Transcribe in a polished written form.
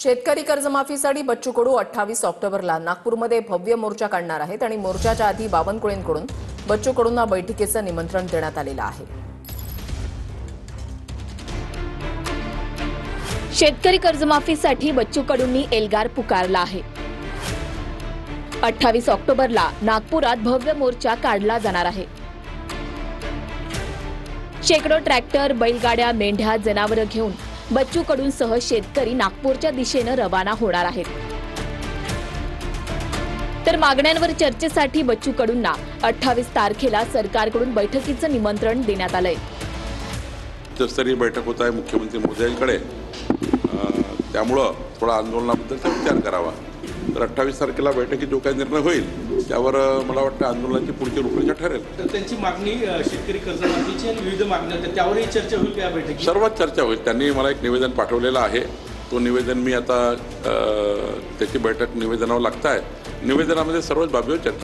शेतकरी कर्जमाफीसाठी बच्चू कडू 28 ऑक्टोबरला नागपूरमध्ये भव्य मोर्चा काढणार आहेत आणि मोर्चाच्या आधी बावनकुळेंकडून बच्चू कडूंना बैठकीचं निमंत्रण देण्यात आलेलं आहे। शेतकरी कर्जमाफीसाठी बच्चू कडूंनी एल्गार पुकारला आहे। 28 ऑक्टोबरला नागपुरात भव्य मोर्चा काढला जाणार आहे। शेकडो ट्रॅक्टर, बैलगाड्या, मेंढ्या, जनावरं घेऊन बच्चू कडूंसह शेतकरी नागपूरच्या दिशेने रवाना होणार आहेत। तर मागण्यांवर चर्चेसाठी बच्चू कडूंना 28 तारखेला सरकारकडून बैठकीचं निमंत्रण देण्यात आलंय। उच्चस्तरीय बैठक होत आहे मुख्यमंत्री महोदयांकडे, त्यामुळे थोडा आंदोलनाबद्दलचा विचार करावा। तर 28 तारखेला बैठकीत जो काही निर्णय होईल त्यावर मला वाटतं आंदोलनाची पुढची रूपरेषा ठरेल। तर त्यांची मागणी शेतकरी कर्जमाफीची आणि विविध मागण्या आहेत, त्यावरही चर्चा होईल या बैठकीत। सर्वच चर्चा होईल। त्यांनी मला एक निवेदन पाठवलेलं आहे, तो निवेदन मी आता त्याची बैठक निवेदनावर लागत आहे। निवेदनामध्ये सर्वच बाबीवर चर्चा